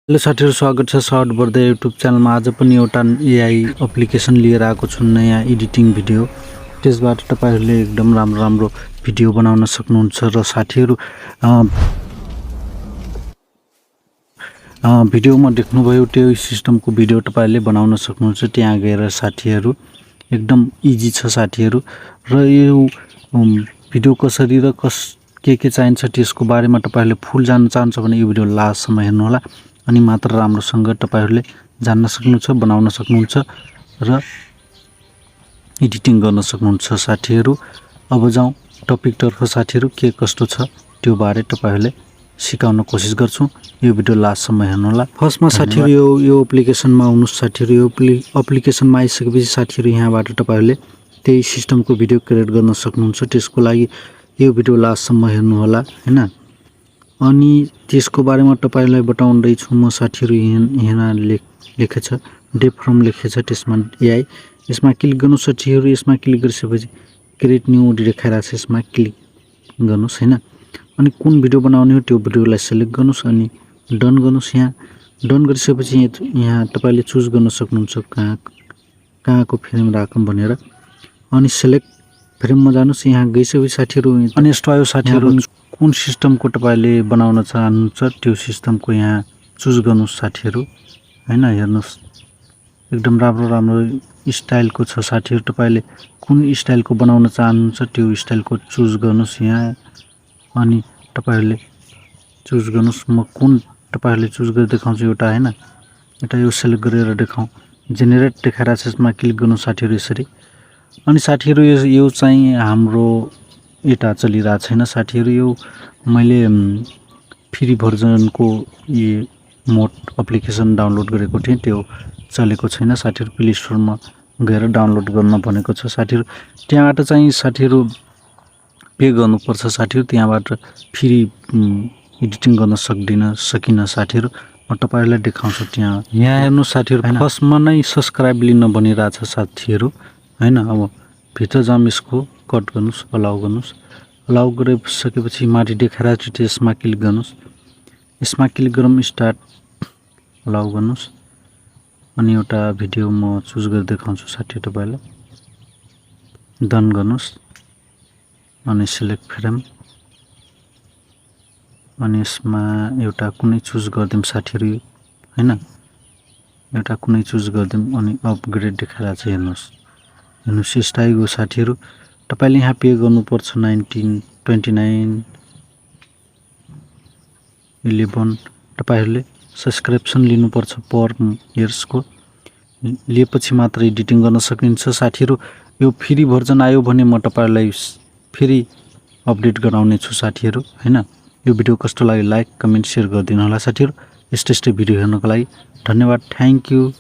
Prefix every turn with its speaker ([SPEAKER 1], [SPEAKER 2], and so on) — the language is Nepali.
[SPEAKER 1] हेलो साथीहरु, स्वागत छ SouthBardiya युट्युब च्यानलमा। आज पनि एउटा एआई एप्लिकेसन लिएर आएको छु, नयाँ एडिटिङ भिडियो। त्यसबाट तपाईहरुले एकदम राम्रो भिडियो बनाउन सक्नुहुन्छ र साथीहरु भिडियोमा देख्नुभयो त्यो सिस्टमको भिडियो तपाईहरुले बनाउन सक्नुहुन्छ। त्यहाँ गएर साथीहरु एकदम इजी छ साथीहरु। र यो भिडियो कसरी र के चाहिन्छ त्यसको बारेमा तपाईहरुले फुल जान्न चाहनुहुन्छ भने यो भिडियो लास्टसम्म हेर्नु होला। अनि मात्र राम्रोसँग तपाईहरुले जान्न सक्नुहुन्छ, बनाउन सक्नुहुन्छ र एडिटिङ गर्न सक्नुहुन्छ साथीहरु। अब जाउँ टपिकतर्फ साथीहरु। के कस्तो छ त्यो बारे तपाईहरुले सिकाउन कोसिस गर्छु। यो भिडियो लास्टसम्म हेर्नु होला। फर्स्टमा साथीहरु यो एप्लिकेसनमा आउनुस् साथीहरु। यो एप्लिकेसनमा आइसकेपछि साथीहरु यहाँबाट तपाईहरुले त्यही सिस्टमको भिडियो क्रिएट गर्न सक्नुहुन्छ। त्यसको लागि यो भिडियो लास्टसम्म हेर्नु होला हैन। अनि त्यसको बारेमा तपाईहरुलाई बताउँदै छु म साथीहरु। यहाँ लेखेछ डेफरम लेखेछ, त्यसमा एआई। यसमा क्लिक गर्नु साथीहरु। यसमा क्लिक गरिसकेपछि क्रिएट न्यू देखाइराछ, यसमा क्लिक गर्नुस् हैन। अनि कुन भिडियो बनाउने हो त्यो भिडियोलाई सिलेक्ट गर्नुस् अनि डन गर्नुस्। यहाँ डन गरिसकेपछि यहाँ तपाईले चुज गर्न सक्नुहुन्छ कहाँको फ्रेम राखौं भनेर। अनि सिलेक्ट फ्रेममा जानुस्। यहाँ गइसकेपछि साथीहरु अनि यस्तो आयो साथीहरु। कुन सिस्टमको तपाईले बनाउन चाहनुहुन्छ त्यो सिस्टमको यहाँ चुज गर्नुस् साथीहरु हैन। हेर्नुस् एकदम राम्रो स्टाइलको छ साथीहरु। तपाईले कुन स्टाइलको बनाउन चाहनुहुन्छ त्यो स्टाइलको चुज गर्नुस् यहाँ। अनि तपाईहरुले चुज गर्नुस्। म कुन तपाईहरुले चुज गरि देखाउँछु एउटा हैन। एउटा यो सिलेक्ट गरेर देखाउँ। जेनेरेट देखाइराछ, यसमा क्लिक गर्नु साथीहरु यसरी। अनि साथीहरु यो चाहिँ हाम्रो एटा चलिरहेको छैन साथीहरु। यो मैले फ्री भर्जनको यो मोड एप्लिकेसन डाउनलोड गरेको थिएँ, त्यो चलेको छैन साथीहरु। प्ले स्टोरमा गएर डाउनलोड गर्न भनेको छ साथीहरु। त्यहाँबाट चाहिँ साथीहरु पे गर्नुपर्छ साथीहरु। त्यहाँबाट फ्री एडिटिङ गर्न सकिन साथीहरु। म तपाईहरुलाई देखाउँछु। यहाँ हेर्नु साथीहरु, फर्स्टमा नै सब्स्क्राइब लिन भनिरहेछ साथीहरु हैन। अब भित्र जाम, यसको कट गर्नुस्, अलाउ गर्नुस्। अलाउ गरिसकेपछि माथि देखाइरहेछ त्यसमा क्लिक गर्नुस्। यसमा क्लिक गरौँ, स्टार्ट अलाउ गर्नुस्। अनि एउटा भिडियो म चुज गरि देखाउँछु साथीहरु तपाईलाई। डन गर्नुस् अनि सिलेक्ट फ्रेम। अनि यसमा एउटा कुनै चुज गर्दिम साथीहरु हैन। एउटा कुनै चुज गर्दिम अनि अपग्रेड देखाइरहेछ। हेर्नुस् स्टाइलको साथीहरु। तपाईले यहाँ पे गर्नुपर्छ 19.29.11। तपाईहरुले सब्स्क्रिप्सन लिनुपर्छ पर इयर्सको। लिएपछि मात्र एडिटिङ गर्न सकिन्छ साथीहरु। यो फ्री भर्जन आयो भने म तपाईहरुलाई फ्री अपडेट गराउने छु साथीहरु हैन। यो भिडियो कस्तो लाग्यो लाइक, कमेन्ट, शेयर गरिदिनु होला साथीहरु। यस्तै भिडियो हेर्नको लागि धन्यवाद। Thank you.